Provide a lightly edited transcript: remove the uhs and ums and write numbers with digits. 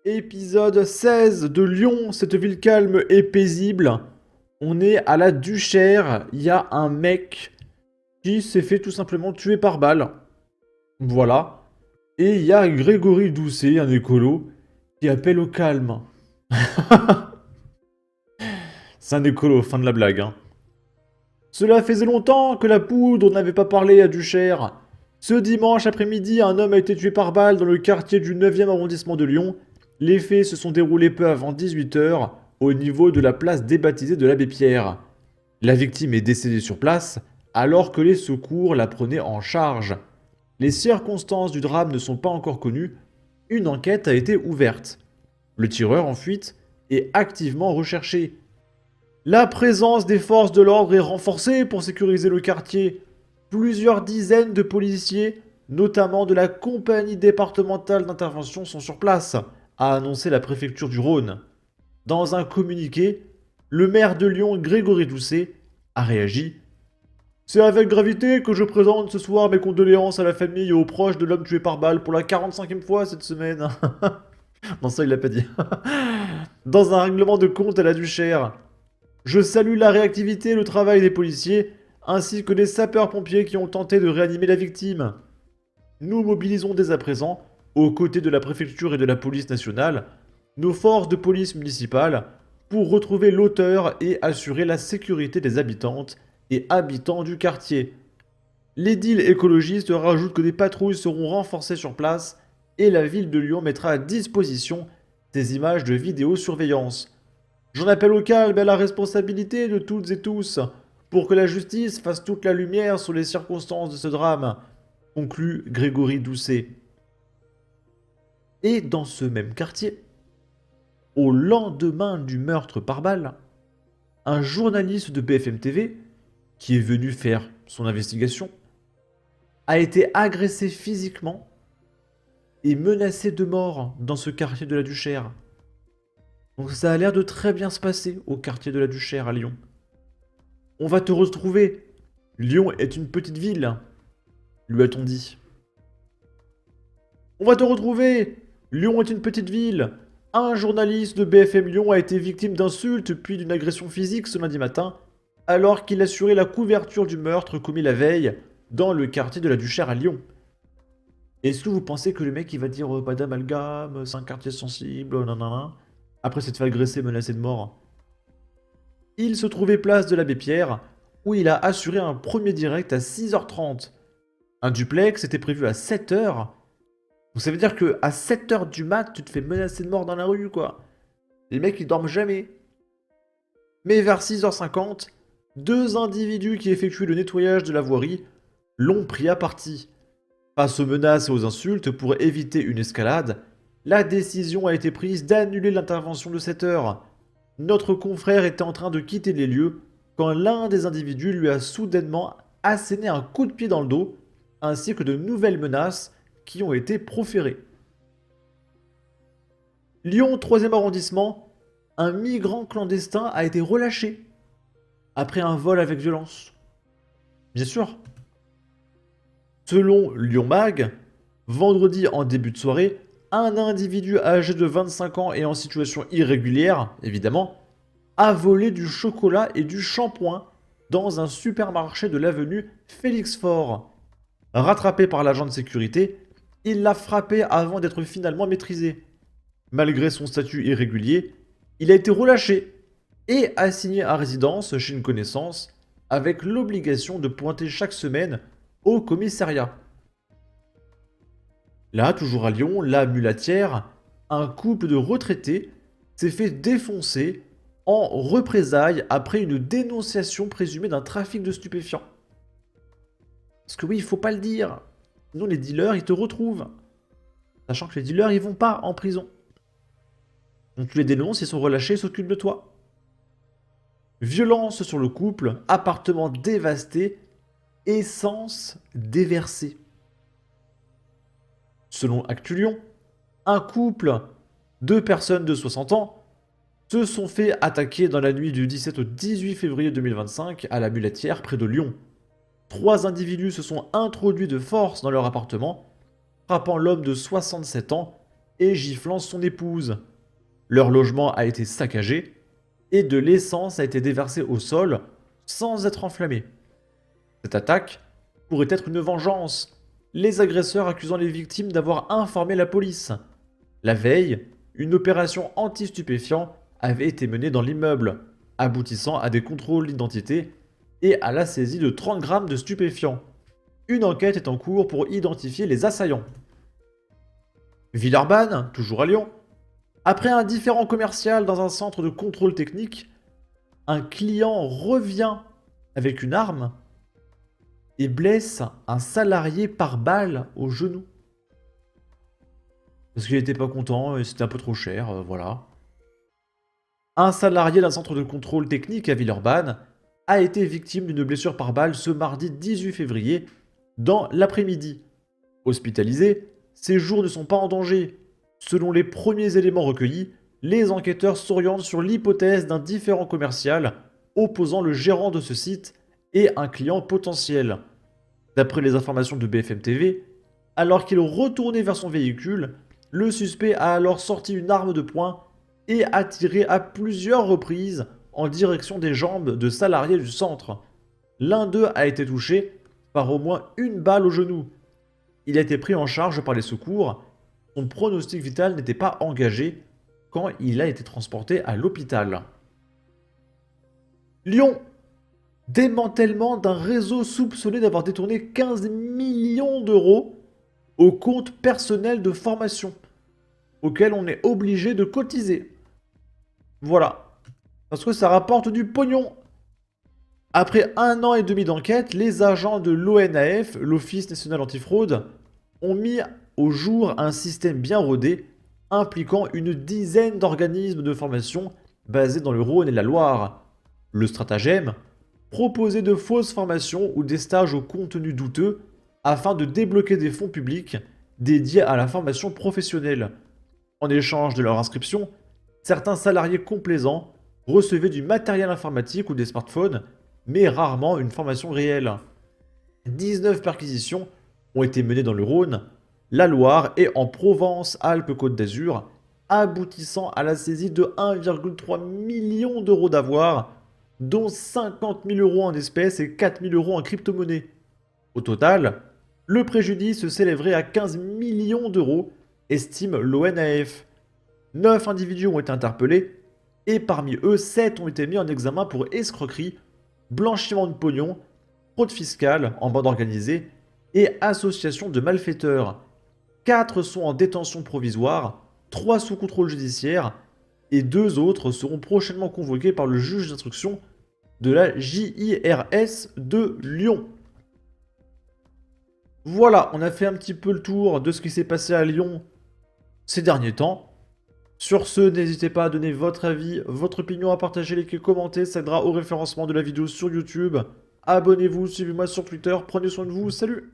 Épisode 16 de Lyon, cette ville calme et paisible. On est à la Duchère. Il y a un mec qui s'est fait tout simplement tuer par balle. Voilà. Et il y a Grégory Doucet, un écolo, qui appelle au calme. C'est un écolo, fin de la blague. Hein. Cela faisait longtemps que la poudre n'avait pas parlé à Duchère. Ce dimanche après-midi, un homme a été tué par balle dans le quartier du 9e arrondissement de Lyon. Les faits se sont déroulés peu avant 18 heures, au niveau de la place débaptisée de l'Abbé Pierre. La victime est décédée sur place, alors que les secours la prenaient en charge. Les circonstances du drame ne sont pas encore connues. Une enquête a été ouverte. Le tireur en fuite est activement recherché. La présence des forces de l'ordre est renforcée pour sécuriser le quartier. Plusieurs dizaines de policiers, notamment de la compagnie départementale d'intervention, sont sur place, a annoncé la préfecture du Rhône. Dans un communiqué, le maire de Lyon, Grégory Doucet, a réagi. C'est avec gravité que je présente ce soir mes condoléances à la famille et aux proches de l'homme tué par balle pour la 45e fois cette semaine. Non, ça il l'a pas dit. Dans un règlement de compte à la Duchère, je salue la réactivité et le travail des policiers, ainsi que des sapeurs-pompiers qui ont tenté de réanimer la victime. Nous mobilisons dès à présent, aux côtés de la préfecture et de la police nationale, nos forces de police municipales pour retrouver l'auteur et assurer la sécurité des habitantes et habitants du quartier. L'édile écologiste rajoute que des patrouilles seront renforcées sur place et la ville de Lyon mettra à disposition des images de vidéosurveillance. J'en appelle au calme et à la responsabilité de toutes et tous pour que la justice fasse toute la lumière sur les circonstances de ce drame, conclut Grégory Doucet. Et dans ce même quartier, au lendemain du meurtre par balle, un journaliste de BFM TV, qui est venu faire son investigation, a été agressé physiquement et menacé de mort dans ce quartier de la Duchère. Donc ça a l'air de très bien se passer au quartier de la Duchère à Lyon. On va te retrouver. Lyon est une petite ville, lui a-t-on dit. On va te retrouver. Lyon est une petite ville. Un journaliste de BFM Lyon a été victime d'insultes puis d'une agression physique ce lundi matin, alors qu'il assurait la couverture du meurtre commis la veille dans le quartier de la Duchère à Lyon. Est-ce que vous pensez que le mec il va dire pas d'amalgame, c'est un quartier sensible, nanana, après s'être fait agresser, menacé de mort? Il se trouvait place de l'Abbé Pierre, où il a assuré un premier direct à 6h30. Un duplex était prévu à 7h. Donc ça veut dire que à 7h du mat, tu te fais menacer de mort dans la rue, quoi. Les mecs, ils dorment jamais. Mais vers 6h50, deux individus qui effectuaient le nettoyage de la voirie l'ont pris à partie. Face aux menaces et aux insultes, pour éviter une escalade, la décision a été prise d'annuler l'intervention de 7h. Notre confrère était en train de quitter les lieux quand l'un des individus lui a soudainement asséné un coup de pied dans le dos, ainsi que de nouvelles menaces qui ont été proférées. Lyon 3e arrondissement, un migrant clandestin a été relâché après un vol avec violence. Bien sûr. Selon Lyon Mag, vendredi en début de soirée, un individu âgé de 25 ans et en situation irrégulière, évidemment, a volé du chocolat et du shampoing dans un supermarché de l'avenue Félix Faure. Rattrapé par l'agent de sécurité, il l'a frappé avant d'être finalement maîtrisé. Malgré son statut irrégulier, il a été relâché et assigné à résidence chez une connaissance avec l'obligation de pointer chaque semaine au commissariat. Là, toujours à Lyon, la Mulatière, un couple de retraités s'est fait défoncer en représailles après une dénonciation présumée d'un trafic de stupéfiants. Parce que oui, il faut pas le dire. Sinon les dealers, ils te retrouvent. Sachant que les dealers, ils vont pas en prison. Donc tu les dénonces, ils sont relâchés, ils s'occupent de toi. Violence sur le couple, appartement dévasté, essence déversée. Selon Actu Lyon, un couple, deux personnes de 60 ans, se sont fait attaquer dans la nuit du 17 au 18 février 2025 à la Mulatière près de Lyon. 3 individus se sont introduits de force dans leur appartement, frappant l'homme de 67 ans et giflant son épouse. Leur logement a été saccagé et de l'essence a été déversée au sol sans être enflammée. Cette attaque pourrait être une vengeance, les agresseurs accusant les victimes d'avoir informé la police. La veille, une opération anti-stupéfiants avait été menée dans l'immeuble, aboutissant à des contrôles d'identité et à la saisie de 30 grammes de stupéfiants. Une enquête est en cours pour identifier les assaillants. Villeurbanne, toujours à Lyon. Après un différend commercial dans un centre de contrôle technique, un client revient avec une arme et blesse un salarié par balle au genou. Parce qu'il n'était pas content et c'était un peu trop cher, voilà. Un salarié d'un centre de contrôle technique à Villeurbanne a été victime d'une blessure par balle ce mardi 18 février dans l'après-midi. Hospitalisé, ses jours ne sont pas en danger. Selon les premiers éléments recueillis, les enquêteurs s'orientent sur l'hypothèse d'un différend commercial opposant le gérant de ce site et un client potentiel. D'après les informations de BFM TV, alors qu'il retournait vers son véhicule, le suspect a alors sorti une arme de poing et a tiré à plusieurs reprises en direction des jambes de salariés du centre. L'un d'eux a été touché par au moins une balle au genou. Il a été pris en charge par les secours. Son pronostic vital n'était pas engagé quand il a été transporté à l'hôpital. Lyon. Démantèlement d'un réseau soupçonné d'avoir détourné 15 millions d'euros au compte personnel de formation, auquel on est obligé de cotiser. Voilà. Parce que ça rapporte du pognon. Après 1 an et demi d'enquête, les agents de l'ONAF, l'Office national antifraude, ont mis au jour un système bien rodé impliquant une dizaine d'organismes de formation basés dans le Rhône et la Loire. Le stratagème, proposer de fausses formations ou des stages au contenu douteux afin de débloquer des fonds publics dédiés à la formation professionnelle. En échange de leur inscription, certains salariés complaisants recevaient du matériel informatique ou des smartphones, mais rarement une formation réelle. 19 perquisitions ont été menées dans le Rhône, la Loire et en Provence-Alpes-Côte d'Azur, aboutissant à la saisie de 1,3 million d'euros d'avoirs, dont 50 000 euros en espèces et 4 000 euros en crypto-monnaie. Au total, le préjudice s'élèverait à 15 millions d'euros, estime l'ONAF. 9 individus ont été interpellés, et parmi eux, 7 ont été mis en examen pour escroquerie, blanchiment de pognon, fraude fiscale en bande organisée et association de malfaiteurs. 4 sont en détention provisoire, 3 sous contrôle judiciaire, et 2 autres seront prochainement convoqués par le juge d'instruction de la JIRS de Lyon. Voilà, on a fait un petit peu le tour de ce qui s'est passé à Lyon ces derniers temps. Sur ce, n'hésitez pas à donner votre avis, votre opinion, à partager, liker, commenter, ça aidera au référencement de la vidéo sur YouTube. Abonnez-vous, suivez-moi sur Twitter, prenez soin de vous, salut!